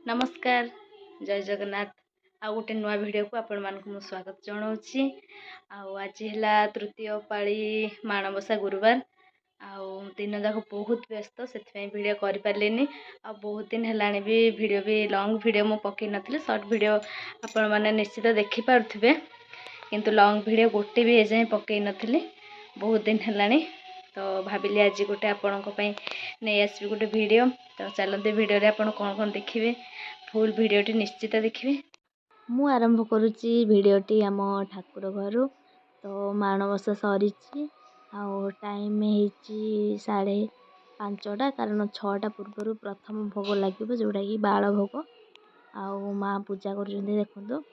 नमस्कार जय जगन्नाथ आ गोटे नुआ भिडियो को आपण मानक मु स्वागत जनाऊँगी। आज है तृतीय पाली माणबसा गुरुवार दिन जाक बहुत व्यस्त से भिडियो कर पारे आ बहुत दिन है भी भिडियो भी लॉन्ग भिडियो मु पकई नी सर्ट भिडियो आपण मैंने निश्चित देखिपे किंतु लॉन्ग भिडियो गोटे भी एजाएं पकई नी बहुत दिन है तो भाविली आज गोटे आपण नहीं आसबि गोटे भिडियो तो चलते भिडियो रे आपण कौन कौन देखिए फुल भिडियोटी निश्चित देखिए। मु आरंभ करुच्ची भिडियोटी आम ठाकुर घर तो माणबसा सरी टाइम है 5:30 कारण 6टा पूर्व प्रथम भोग लगे जोटा कि बाल भोग आउ माँ पूजा कर देखु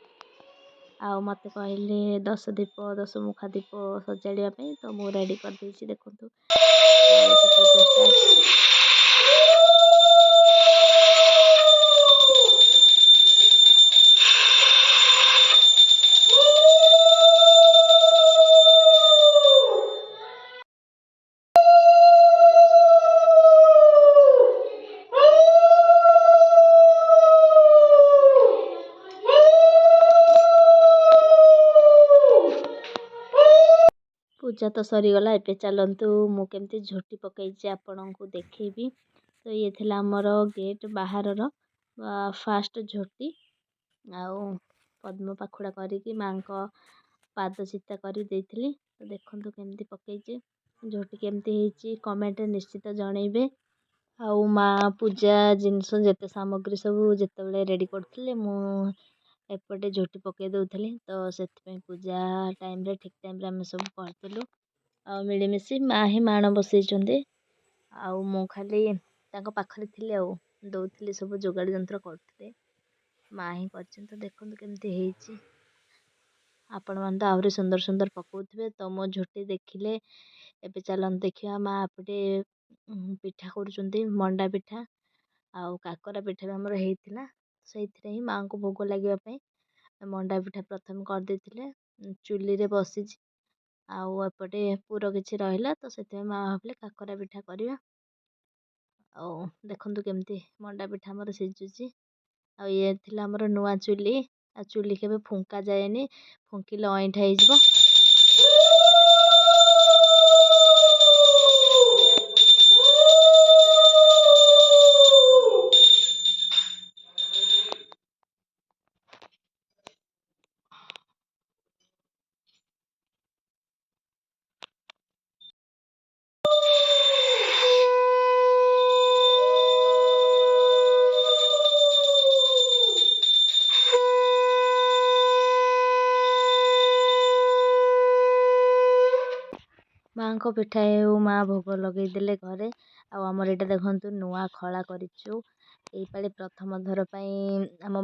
आ मत कहले 10 दीप 10 मुखा दीप सजाड़ापी तो मु रेडी कर देखु पूजा स्टार्ट। पूजा तो सरीगला ए चलतु मुझे झोटी पकई आपण को देखेबी। तो ये थी आमर गेट बाहर फास्ट झोटी आउ पद्म पाखुड़ा करी माँ को पाद चिता कर तो देखु केमती पकई झोटी केमती कमेंट निश्चित जनइबे। आउ माँ पूजा जिनस जिते सामग्री सब जिते रेडी करते एपटे झोटी पकई दौली तो से पूजा टाइम रे ठीक टाइम आम सब करूँ आ मिलमिशि माँ ही माण बसई आउ मु खाली पाखरे थी दौली सब जोगाड़ जंत्र करते माँ ही कर देखु केमती आपण मैंने तो आहरी सुंदर सुंदर पकाउे तो मो झोटी देखिले एबे चलते देखिए माँ आपटे पिठा कर मंडा पिठा आउ काकरा पिठा भी आमर होता से ही माँ को भोग लगे मंडा पिठा प्रथम करदे चुली रे बसी आउ एपटे पूर किसी रहा तो से माँ भाविले काकरा पिठा करवा देखु केमती मंडा पिठा आमर सीझुची आ ये थिला आमर नुआ चुली आ चुली के फुंका जाएनि फुंकिले अईठा हो। माँ को पिठा माँ भोग लगेदेले घरे आमर यहाँ देखु नुआ खला करूँ ये प्रथम थर आम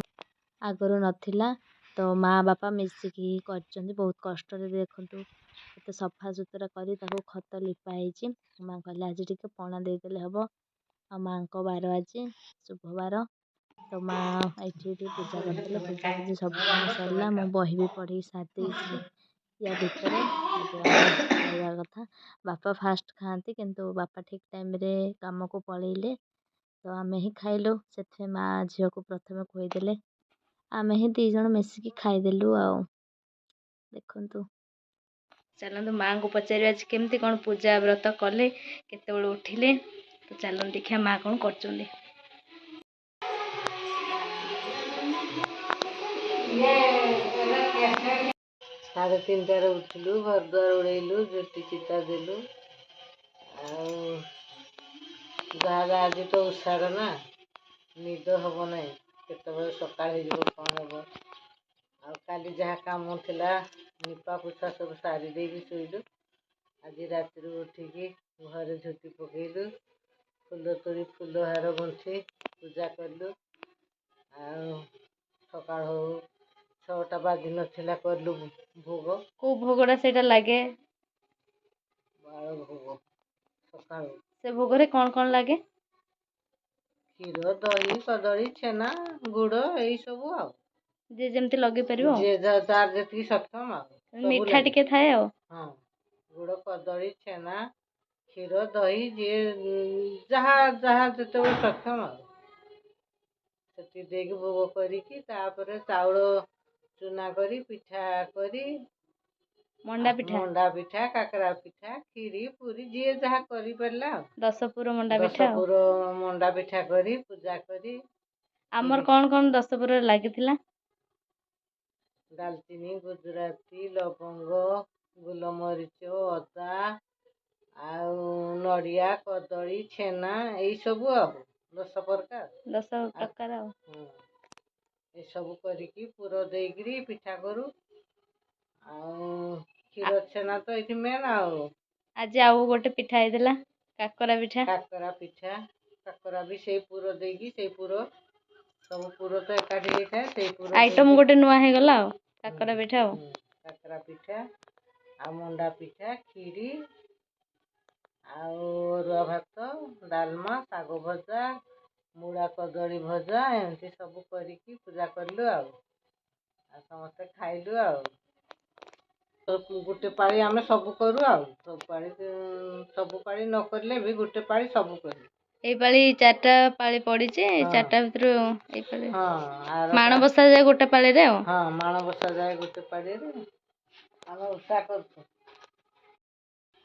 आगर नाला तो माँ बापा मिसिकी कर बहुत कष्ट देखु एत सफा सुतरा कर खत लिपाई माँ कहले आज टे पणा देदेले हम आ माँ को बार आज शुभ बार तो माँ ये पूजा करते पूजा पूजी सब कम सरला मु बही भी पढ़ी सारी या भितर खाଇବା कथा बापा फास्ट खाती किंतु बापा ठीक टाइम रे काम को पलैले तो आमे ही खाइलु से माँ झील को प्रथम खुईदेले आमे ही 2 जन मिसिकी खाईदेलु देखु चलते माँ को पचार आज केमती कौन पूजा व्रत कले केत उठिले तो चलते देखिए माँ कौन कर 3:30 उठिलु घर द्वार उड़ेलु झोटी चिता देलु आज तो उषार ना निद हम ना केत सका कौन हम आली जहाँ कम था निपा पोछा सब सारी दे शोलु आज रात उठिकी घर झोटी पकईलु फूल तोड़ी फूल हार गुंथी पूजा कलु सका 6टा बाजी नाला कलु भोग को भोगड़ा से लगे बाल भोग सका से भोग रे कौन कौन लगे क्षीर दही कदली छेना गुड़ यही सब आ जे जमती लगे परिवो जे तार जी सक्षम मीठा टिके थाए हाँ गुड़ कदली छेना क्षीर दही जे जहाँ जहाँ जो सक्षम ସେଠି ଦେଇକି ଭୋଗ କରିକି ତାପରେ ଚାଉଳ ଚୁନା କରି ପିଠା କରି ମଣ୍ଡା ପିଠା କାକରା ପିଠା କ୍ଷୀରି ପୁରୀ ଯିଏ ଯାହା କରିପାରିଲା ଆଉ 10 ପୁର ମଣ୍ଡା ପିଠା 10 ପୁର ମଣ୍ଡା ପିଠା କରି ପୂଜା କରି ଆମର କଣ ଦଶ ପୁରରେ ଲାଗିଥିଲା? ଡାଲଚିନି ଗୁଜୁରାତି ଲବଙ୍ଗ ଗୋଲମରିଚ ଅଦା ଆଉ ନଡ଼ିଆ କଦଳୀ ଛେନା ଏଇସବୁ ଆଉ 10 ପ୍ରକାର ଆଉ ଏସବୁ କରିକି ପୁର ଦେଇକିରି ପିଠା କରୁ। ଆଉ କ୍ଷୀର ଛେନା ତ ଏଇଠି ମେନ୍ ଆଉ। ଆଜି ଆଉ ଗୋଟେ ପିଠା ହେଇଥିଲା କାକରା ପିଠା କାକରା ବି ସେଇ ପୁର ଦେଇକି ସେଇ ପୁର ସବୁ ପୁର ତ ଏକାଠି ହେଇଥାଏ ସେଇ ପୁର ଆଇଟମ ଗୋଟେ ନୂଆ ହେଇଗଲା ଆଉ କାକରା ପିଠା ଆଉ କାକରା ପିଠା ଆଉ ମଣ୍ଡା ପିଠା କ୍ଷୀରି ଆଉ ଅରୁଆ ଭାତ ଡାଲମା ଶାଗ ଭଜା ମୂଳା କଦଳୀ ଭଜା ଏମିତି ସବୁ କରିକି ପୂଜା କଲୁ ଆଉ ସମସ୍ତେ ଖାଇଲୁ ଆଉ ଗୋଟେ ପାଳି ଆମେ ସବୁ କରୁ ଆଉ ସବୁ ପାଳି ନ କରିଲେ ବି ଗୋଟେ ପାଳି ସବୁ କରୁ। ଏଇ ପାଳି 4ଟା ପାଳି ପଡିଛି 4ଟା ଭିତରୁ ଏଇ ପାଳି ମାଣବସା ଯାଏ ଗୋଟେ ପାଳିରେ ଆଉ ମାଣବସା ଯାଏ ଗୋଟେ ପାଳିରେ ଆମେ ଓଷା କରୁଛୁ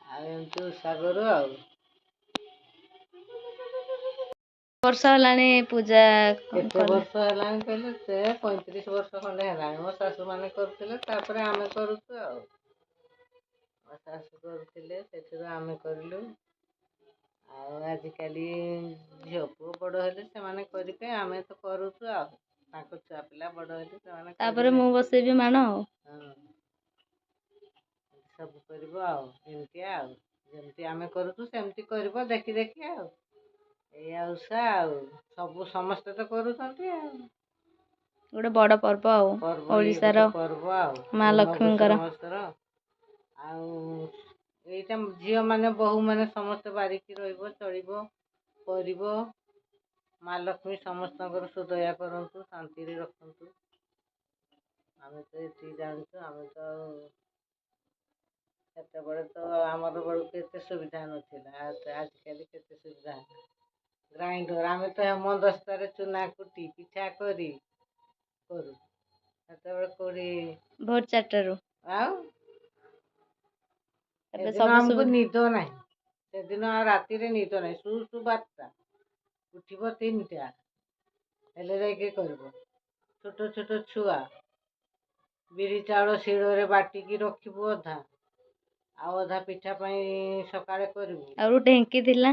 ଆଉ ଏମିତି ଓଷା କରୁ ଆଉ। ବର୍ଷ ହେଲାଣି ପୂଜା କେତେ ବର୍ଷ ହେଲାଣି କହିଲେ ସେ 35 ବର୍ଷ ଖଣ୍ଡେ ହେଲାଣି ମୋ ଶାଶୁ ମାନେ କରୁଥିଲେ ତାପରେ ଆମେ କରୁଛୁ ଆଉ ମୋ ଶାଶୁ କରୁଥିଲେ ସେଥିରୁ ଆମେ କରିଲୁ ଆଉ ଆଜିକାଲି ଝିଅ ପୁଅ ବଡ଼ ହେଲେ ସେମାନେ କରିବେ ଆମେ ତ କରୁଛୁ ଆଉ ତାଙ୍କ ଛୁଆ ପିଲା ବଡ଼ ହେଲେ ସେମାନେ ତାପରେ କରିବେ ମୁଁ ବସେଇବି ମାଣ ଆଉ ସବୁ କରିବ ଆଉ ଏମିତିଆ ଆଉ ଯେମିତି ଆମେ କରୁଛୁ ସେମିତି କରିବ ଦେଖି ଆଉ ଏଇଆ ଓଷା ଆଉ ସବୁ ସମସ୍ତେ ତ କରୁଛନ୍ତି ଆଉ ଗୋଟେ ବଡ ପର୍ବ ଆଉ ଓଡିଶାର ପର୍ବ ଆଉ ମା ଲକ୍ଷ୍ମୀଙ୍କର ଆଉ ଏଇଟା ଝିଅ ମାନେ ବୋହୂ ମାନେ ସମସ୍ତେ ବାରିକି ରହିବ ଚଳିବ କରିବ ମା ଲକ୍ଷ୍ମୀ ସମସ୍ତଙ୍କର ସୁଦୟା କରନ୍ତୁ ଶାନ୍ତିରେ ରଖନ୍ତୁ ଆମେ ତ ଏତିକି ଜାଣିଛୁ ଆମେ ତ ସେତେବେଳେ ତ ଆମର ବେଳକୁ ଏତେ ସୁବିଧା ନଥିଲା ଆଜିକାଲି କେତେ ସୁବିଧା ଗ୍ରାଇଣ୍ଡର ଆମେ ତ ହେମଦସ୍ତାରେ ଚୁନା କୁଟି ପିଠା କରି କରୁ ସେତେବେଳେ କୋଉଠି ଭୋର 4ଟାରୁ ଆଉ ଏବେ ସେଦିନ ସବୁ ଆମକୁ ସୁବିଧା ନିଦ ନାହିଁ ସେଦିନ ଆଉ ରାତିରେ ନିଦ ନାହିଁ ସୁ 12ଟା ଉଠିବ 3ଟା ହେଲେ ଯାଇକି କରିବ ଛୋଟ ଛୋଟ ଛୁଆ ବିରି ଚାଉଳ ଶିଳରେ ବାଟିକି ରଖିବୁ ଅଧା ଆଉ ଅଧା ପିଠା ପାଇଁ ସକାଳେ କରିବୁ ଆଉ ଢେଙ୍କି ଥିଲା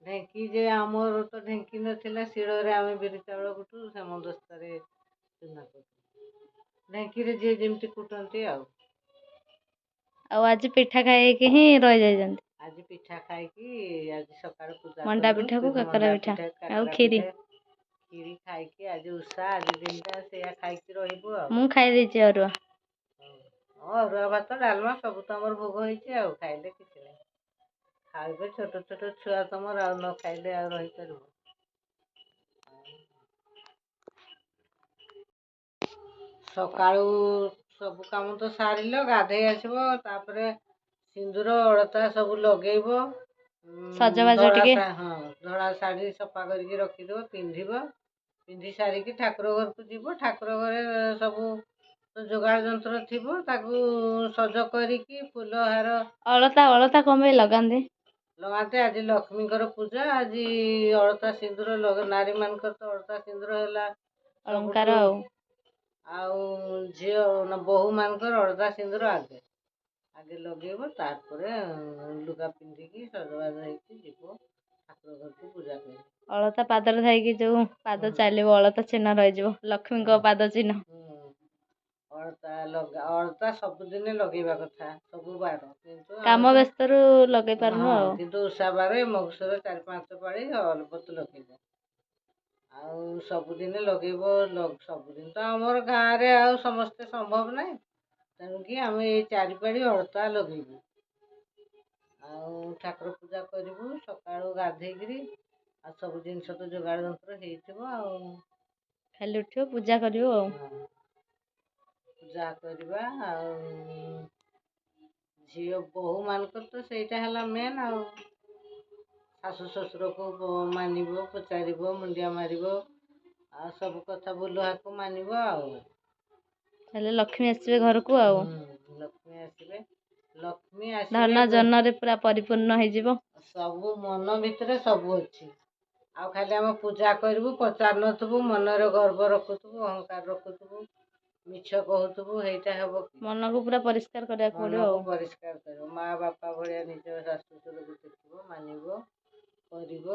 ଢେଙ୍କି ଯେ ଆମର ତ ଢେଙ୍କି ନଥିଲା ଶିଳରେ ଆମେ ବିରି ଚାଉଳ କୁଟୁ ହେମଦସ୍ତାରେ ଚୁନା କୁଟୁ ଢେଙ୍କିରେ ଯିଏ ଯେମିତି କୁଟନ୍ତି ଆଉ ଆଉ ଆଜି ପିଠା ଖାଇକି ହିଁ ରହିଯାଇଛନ୍ତି ଆଜି ପିଠା ଖାଇକି ଆଜି ସକାଳୁ ପୂଜା ମଣ୍ଡା କଲୁ ପିଠାକୁ କାକରା ମଣ୍ଡା ପିଠା ଆଉ କାକରା କ୍ଷୀରି ପିଠା କ୍ଷୀରି ଖାଇକି ଆଜି ଉଷା ଆଜି ଦିନଟା ସେଇଆ ଖାଇକି ରହିବୁ ଆଉ ମୁଁ ଖାଇ ଦେଇଛି ଅରୁଆ ଅରୁଆ ଭାତ ଡାଲମା ସବୁ ତ ଆମର ଭୋଗ ହେଇଛି ଆଉ ଖାଇଲେ କିଛି ନାହିଁ ଖାଇବେ ଛୋଟ ଛୋଟ ଛୁଆ ତମର ଆଉ ନ ଖାଇଲେ ଆଉ ରହିପାରିବ ସକାଳୁ ସବୁ କାମ ତ ସାରିଲ ଗାଧେଇ ଆସିବ ତାପରେ ସିନ୍ଦୁର ଅଳତା ସବୁ ଲଗେଇବ ସଜବାଜ ଟିକେ ଧଳା ଶାଢ଼ୀ ସଫା କରିକି ରଖିଦେବ ପିନ୍ଧିବ ପିନ୍ଧି ସାରିକି ଠାକୁର ଘରକୁ ଯିବ ଠାକୁର ଘରେ ସବୁ ଯୋଗାଡ଼ ଯନ୍ତ୍ର ଥିବ ତାକୁ ସଜ କରିକି ଫୁଲହାର ଅଳତା କଣ ପାଇଁ ଲଗାନ୍ତି? ଲଗାନ୍ତି ଆଜି ଲକ୍ଷ୍ମୀଙ୍କର ପୂଜା ଆଜି ଅଳତା ସିନ୍ଦୁର ନାରୀ ମାନଙ୍କର ତ ଅଳତା ସିନ୍ଦୁର ହେଲା ଅଳଙ୍କାର ସବୁଠୁ ଆଉ ଆଉ ଝିଅ ବୋହୂ ମାନଙ୍କର ଅଳତା ସିନ୍ଦୁର ଆଗେ ଲଗେଇବ ତାପରେ ଲୁଗା ପିନ୍ଧିକି ସଜବାଜ ହେଇକି ଯିବ ଠାକୁର ଘରକୁ ପୂଜା କରି ଅଳତା ପାଦରେ ଥାଇକି ଯୋଉ ପାଦ ଚାଲିବ ଅଳତା ଚିହ୍ନ ରହିଯିବ ଲକ୍ଷ୍ମୀଙ୍କ ପାଦ ଚିହ୍ନ ଅଳତା ସବୁଦିନେ ଲଗେଇବା କଥା ସବୁ ବାର କିନ୍ତୁ ଆମେ କାମ ତ ବ୍ୟସ୍ତରୁ ଲଗେଇ ପାରୁନୁ ଆଉ କିନ୍ତୁ ଓଷା ବାର ମଗୁସୁର 4-5 ପାଳି ଅଳବତ ଲଗେଇବ ଆଉ ସବୁଦିନେ ଲଗେଇବ ସବୁଦିନ ତ ଆମର ଗାଁରେ ଆଉ ସମସ୍ତେ ସମ୍ଭବ ନାହିଁ ତେଣୁକି ଆମେ ଏଇ 4 ପାଳି ଅଳତା ଲଗେଇବୁ ଆଉ ଠାକୁର ପୂଜା କରିବୁ ସକାଳୁ ଗାଧେଇକିରି ଆଉ ସବୁ ଜିନିଷ ତ ଯୋଗାଡ଼ ଯନ୍ତ୍ର ହେଇଥିବ ଆଉ ଖାଲି ଉଠିବ ପୂଜା କରିବ ଆଉ ପୂଜା କରିବା ଆଉ ଝିଅ ବୋହୂ ମାନଙ୍କର ତ ସେଇଟା ହେଲା ମେନ୍ ଆଉ ଶାଶୁ ଶ୍ୱଶୁରକୁ ମାନିବ ପଚାରିବ ମୁଣ୍ଡିଆ ମାରିବ ଆଉ ସବୁ କଥା ବୁଲୁହାକୁ ମାନିବ ଆଉ। ତାହେଲେ ଲକ୍ଷ୍ମୀ ଆସିବେ ଘରକୁ ଆଉ। ଲକ୍ଷ୍ମୀ ଆସିବେ। ଲକ୍ଷ୍ମୀ ଆସିବେ ଧନ ଜନରେ ପୁରା ପରିପୂର୍ଣ୍ଣ ହେଇଯିବ। ସବୁ ମନ ଭିତରେ ସବୁ ଅଛି। ଆଉ ଖାଲି ଆମେ ପୂଜା କରିବୁ, ପଚାରୁନଥିବୁ, ମନରେ ଗର୍ବ ରଖୁଥିବୁ, ଅହଙ୍କାର ରଖୁଥିବୁ, ମିଛ କହୁଥିବୁ, ହେଇଟା ହବ କି? ମନକୁ ପୁରା ପରିଷ୍କାର କରିବାକୁ ପଡ଼ିବ ମନକୁ ଆଉ। ପରିଷ୍କାର କରିବ। ମା ବାପା ଭଳିଆ ନିଜ ଶାଶୁ ଶ୍ୱଶୁରକୁ ଦେଖିବ, ମାନିବ, କରିବ।